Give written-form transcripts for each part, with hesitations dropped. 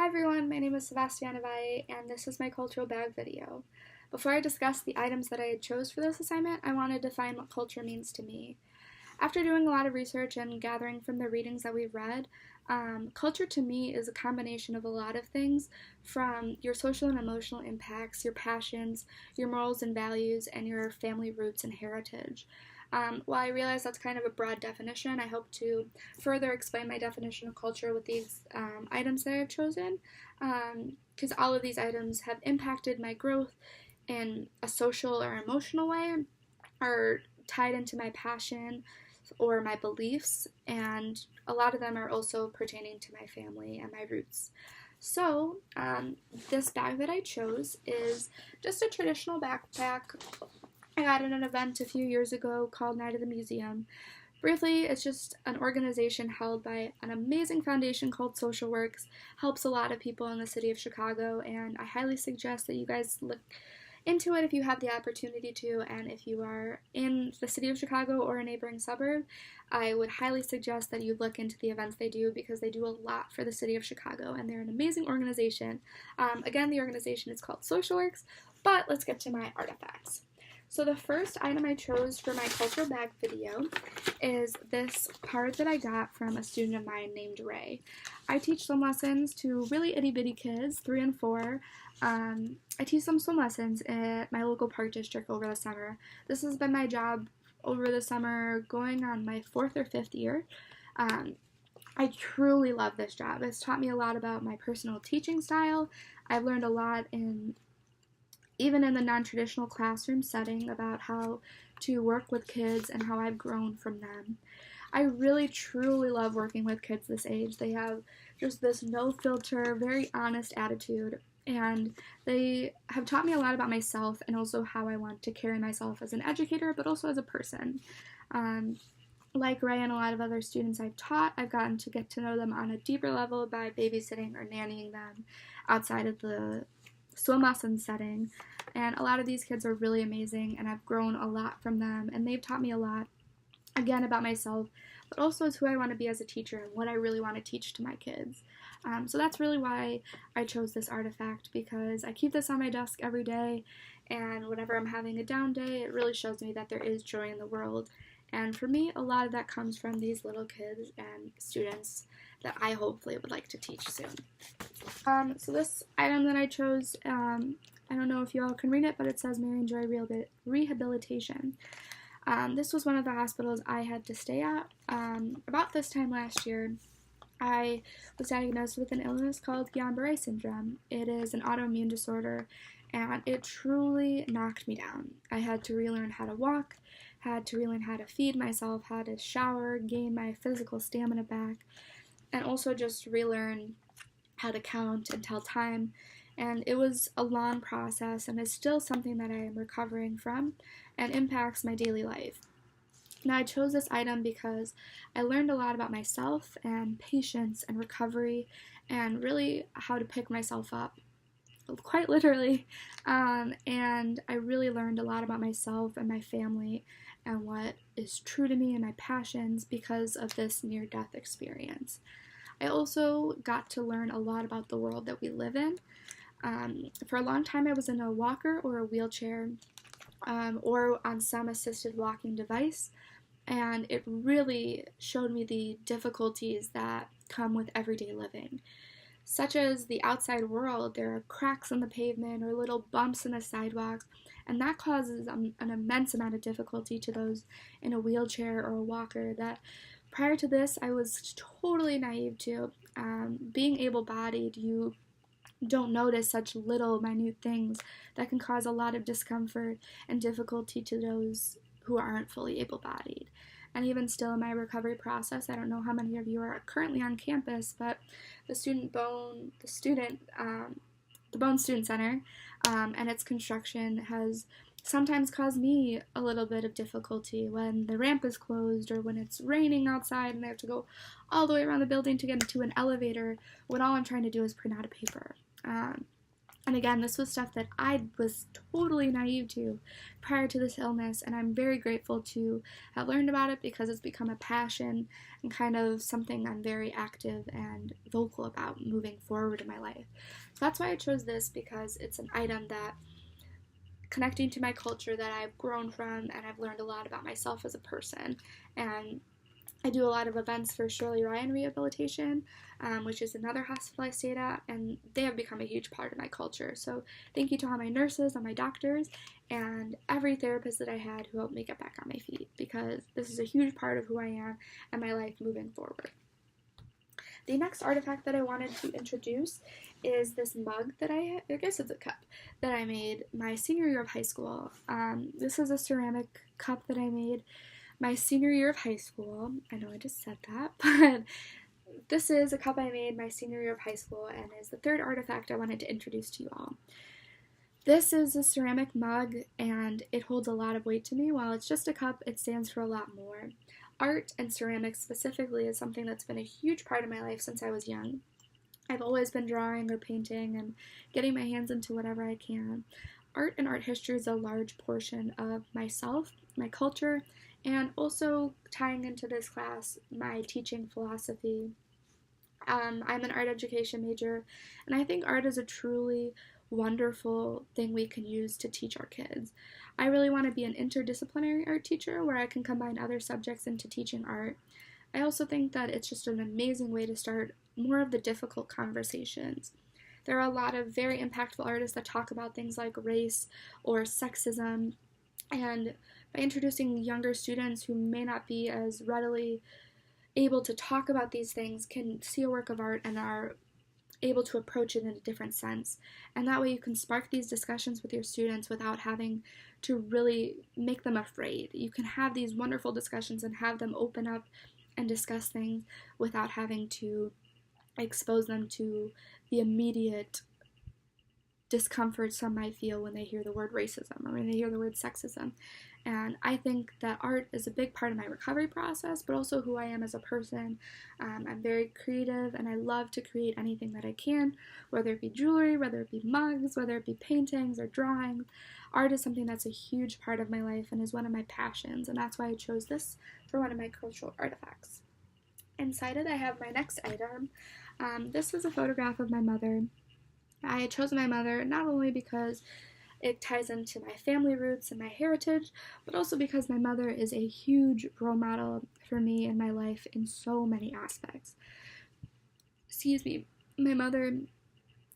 Hi everyone, my name is Savastiana Valle, and this is my cultural bag video. Before I discuss the items that I chose for this assignment, I want to define what culture means to me. After doing a lot of research and gathering from the readings that we've read, culture to me is a combination of a lot of things, from your social and emotional impacts, your passions, your morals and values, and your family roots and heritage. While I realize that's kind of a broad definition, I hope to further explain my definition of culture with these items that I've chosen, because all of these items have impacted my growth in a social or emotional way, are tied into my passion or my beliefs, and a lot of them are also pertaining to my family and my roots. So, this bag that I chose is just a traditional backpack I got at an event a few years ago called Night of the Museum. Briefly, it's just an organization held by an amazing foundation called Social Works, helps a lot of people in the city of Chicago, and I highly suggest that you guys look into it if you have the opportunity to, and if you are in the city of Chicago or a neighboring suburb, I would highly suggest that you look into the events they do, because they do a lot for the city of Chicago, and they're an amazing organization. Again, the organization is called Social Works, but let's get to my artifacts. So the first item I chose for my cultural bag video is this card that I got from a student of mine named Ray. I teach swim lessons to really itty bitty kids, 3 and 4. I teach them swim lessons at my local park district over the summer. This has been my job over the summer, going on my 4th or 5th year. I truly love this job. It's taught me a lot about my personal teaching style. I've learned a lot even in the non-traditional classroom setting, about how to work with kids and how I've grown from them. I really truly love working with kids this age. They have just this no-filter, very honest attitude, and they have taught me a lot about myself and also how I want to carry myself as an educator, but also as a person. Like Ray and a lot of other students I've taught, I've gotten to get to know them on a deeper level by babysitting or nannying them outside of the swim lesson setting, and a lot of these kids are really amazing, and I've grown a lot from them, and they've taught me a lot, again, about myself, but also as who I want to be as a teacher and what I really want to teach to my kids. So that's really why I chose this artifact, because I keep this on my desk every day, and whenever I'm having a down day, it really shows me that there is joy in the world. And for me, a lot of that comes from these little kids and students that I hopefully would like to teach soon. So this item that I chose, I don't know if you all can read it, but it says Marion Joy Rehabilitation. This was one of the hospitals I had to stay at. About this time last year, I was diagnosed with an illness called Guillain-Barré syndrome. It is an autoimmune disorder, and it truly knocked me down. I had to relearn how to walk, had to relearn how to feed myself, how to shower, gain my physical stamina back, and also just relearn how to count and tell time. And it was a long process, and it's still something that I am recovering from and impacts my daily life. Now, I chose this item because I learned a lot about myself and patience and recovery, and really how to pick myself up, quite literally, and I really learned a lot about myself and my family and what is true to me and my passions because of this near-death experience. I also got to learn a lot about the world that we live in. For a long time, I was in a walker or a wheelchair, or on some assisted walking device, and it really showed me the difficulties that come with everyday living, such as the outside world. There are cracks in the pavement or little bumps in the sidewalks, and that causes an immense amount of difficulty to those in a wheelchair or a walker that prior to this I was totally naive to. Being able-bodied, you don't notice such little minute things that can cause a lot of discomfort and difficulty to those who aren't fully able-bodied. And even still in my recovery process, I don't know how many of you are currently on campus, but the Bone Student Center and its construction has sometimes caused me a little bit of difficulty when the ramp is closed or when it's raining outside and I have to go all the way around the building to get into an elevator when all I'm trying to do is print out a paper. And again, this was stuff that I was totally naive to prior to this illness, and I'm very grateful to have learned about it because it's become a passion and kind of something I'm very active and vocal about moving forward in my life. So that's why I chose this, because it's an item that connecting to my culture that I've grown from, and I've learned a lot about myself as a person. And I do a lot of events for Shirley Ryan Rehabilitation, which is another hospital I stayed at, and they have become a huge part of my culture. So thank you to all my nurses and my doctors and every therapist that I had who helped me get back on my feet, because this is a huge part of who I am and my life moving forward. The next artifact that I wanted to introduce is this mug that I guess it's a cup, that I made my senior year of high school. This is a ceramic cup that I made my senior year of high school. I know I just said that, but this is a cup I made my senior year of high school and is the third artifact I wanted to introduce to you all. This is a ceramic mug, and it holds a lot of weight to me. While it's just a cup, it stands for a lot more. Art, and ceramics specifically, is something that's been a huge part of my life since I was young. I've always been drawing or painting and getting my hands into whatever I can. Art and art history is a large portion of myself, my culture, and also tying into this class, my teaching philosophy. I'm an art education major, and I think art is a truly wonderful thing we can use to teach our kids. I really want to be an interdisciplinary art teacher where I can combine other subjects into teaching art. I also think that it's just an amazing way to start more of the difficult conversations. There are a lot of very impactful artists that talk about things like race or sexism, and by introducing younger students who may not be as readily able to talk about these things can see a work of art and are able to approach it in a different sense. And that way you can spark these discussions with your students without having to really make them afraid. You can have these wonderful discussions and have them open up and discuss things without having to expose them to the immediate discomfort some might feel when they hear the word racism or when they hear the word sexism. And I think that art is a big part of my recovery process, but also who I am as a person. I'm very creative, and I love to create anything that I can, whether it be jewelry, whether it be mugs, whether it be paintings or drawings. Art is something that's a huge part of my life and is one of my passions, and that's why I chose this for one of my cultural artifacts. Inside it, I have my next item. This was a photograph of my mother. I had chosen my mother not only because it ties into my family roots and my heritage, but also because my mother is a huge role model for me in my life in so many aspects. My mother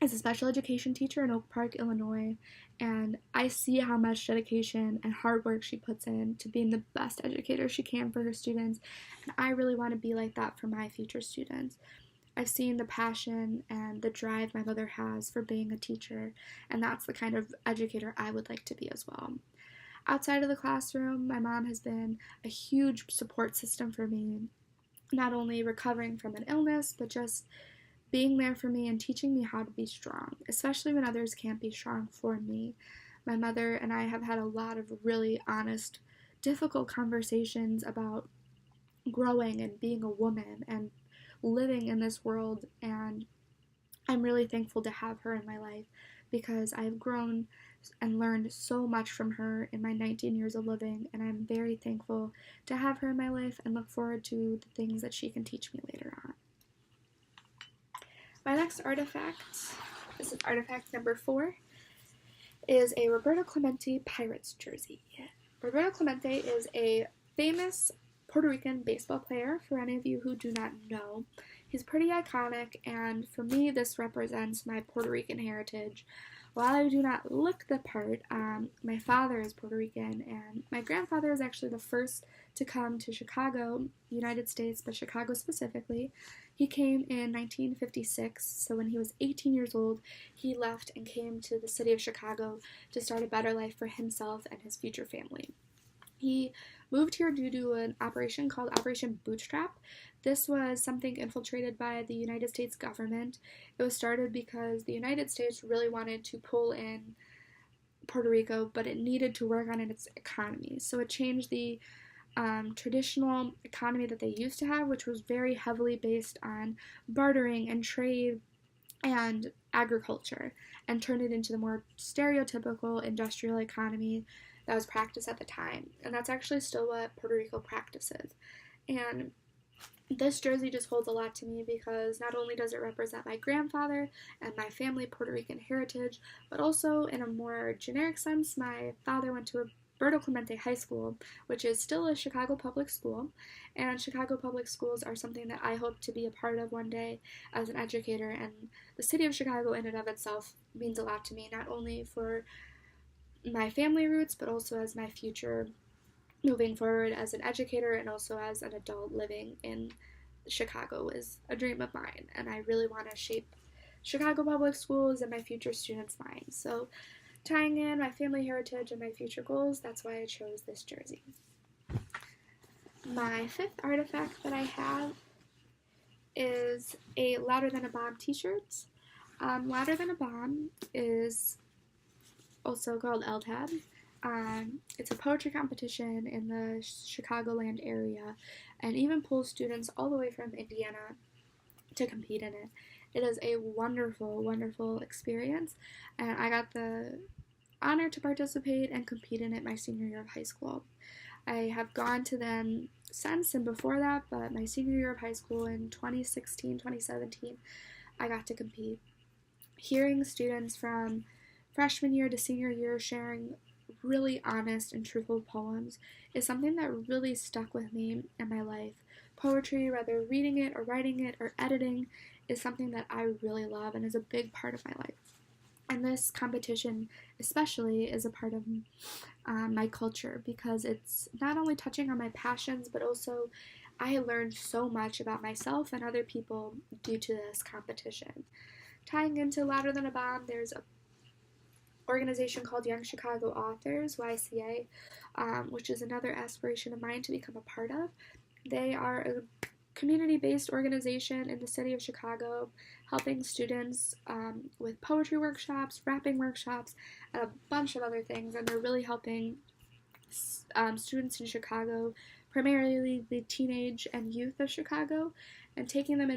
is a special education teacher in Oak Park, Illinois, and I see how much dedication and hard work she puts in to being the best educator she can for her students, and I really want to be like that for my future students. I've seen the passion and the drive my mother has for being a teacher, and that's the kind of educator I would like to be as well. Outside of the classroom, my mom has been a huge support system for me, not only recovering from an illness, but just being there for me and teaching me how to be strong, especially when others can't be strong for me. My mother and I have had a lot of really honest, difficult conversations about growing and being a woman and living in this world, and I'm really thankful to have her in my life because I've grown and learned so much from her in my 19 years of living, and I'm very thankful to have her in my life and look forward to the things that she can teach me later on. My next artifact, this is artifact number 4, is a Roberto Clemente Pirates jersey. Roberto Clemente is a famous Puerto Rican baseball player, for any of you who do not know. He's pretty iconic, and for me, this represents my Puerto Rican heritage. While I do not look the part, my father is Puerto Rican, and my grandfather is actually the first to come to Chicago, United States, but Chicago specifically. He came in 1956, so when he was 18 years old, he left and came to the city of Chicago to start a better life for himself and his future family. He moved here due to an operation called Operation Bootstrap. This was something infiltrated by the United States government. It was started because the United States really wanted to pull in Puerto Rico, but it needed to work on its economy. So it changed the traditional economy that they used to have, which was very heavily based on bartering and trade and agriculture and turned it into the more stereotypical industrial economy that was practiced at the time. And that's actually still what Puerto Rico practices. And this jersey just holds a lot to me because not only does it represent my grandfather and my family Puerto Rican heritage, but also in a more generic sense, my father went to Roberto Clemente High School, which is still a Chicago public school, and Chicago public schools are something that I hope to be a part of one day as an educator, and the city of Chicago in and of itself means a lot to me, not only for my family roots, but also as my future moving forward as an educator and also as an adult living in Chicago is a dream of mine, and I really want to shape Chicago public schools and my future students' minds. So tying in my family heritage and my future goals, that's why I chose this jersey. My fifth artifact that I have is a Louder Than a Bomb t-shirt. Louder Than a Bomb is also called LTAB. It's a poetry competition in the Chicagoland area and even pulls students all the way from Indiana to compete in it. It is a wonderful, wonderful experience, and I got the honor to participate and compete in it my senior year of high school. I have gone to them since and before that, but my senior year of high school in 2016, 2017, I got to compete. Hearing students from freshman year to senior year sharing really honest and truthful poems is something that really stuck with me in my life. Poetry, whether reading it or writing it or editing, is something that I really love and is a big part of my life. And this competition especially is a part of my culture because it's not only touching on my passions, but also I learned so much about myself and other people due to this competition. Tying into Louder Than a Bomb, there's a organization called Young Chicago Authors, YCA, which is another aspiration of mine to become a part of. They are a community-based organization in the city of Chicago, helping students with poetry workshops, rapping workshops, and a bunch of other things, and they're really helping students in Chicago, primarily the teenage and youth of Chicago, and taking them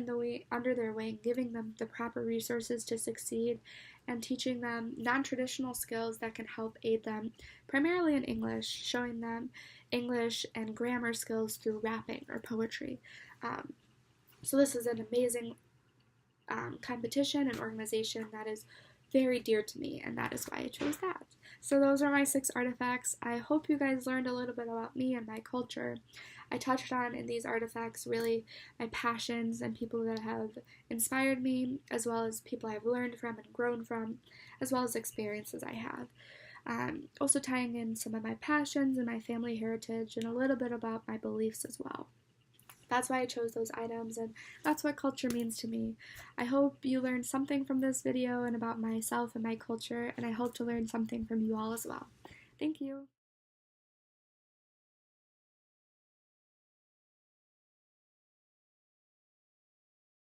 under their wing, giving them the proper resources to succeed, and teaching them non-traditional skills that can help aid them, primarily in English, showing them English and grammar skills through rapping or poetry. So this is an amazing competition and organization that is very dear to me, and that is why I chose that. So those are my 6 artifacts. I hope you guys learned a little bit about me and my culture. I touched on in these artifacts really my passions and people that have inspired me, as well as people I've learned from and grown from, as well as experiences I have. Also tying in some of my passions and my family heritage and a little bit about my beliefs as well. That's why I chose those items, and that's what culture means to me. I hope you learned something from this video and about myself and my culture, and I hope to learn something from you all as well. Thank you.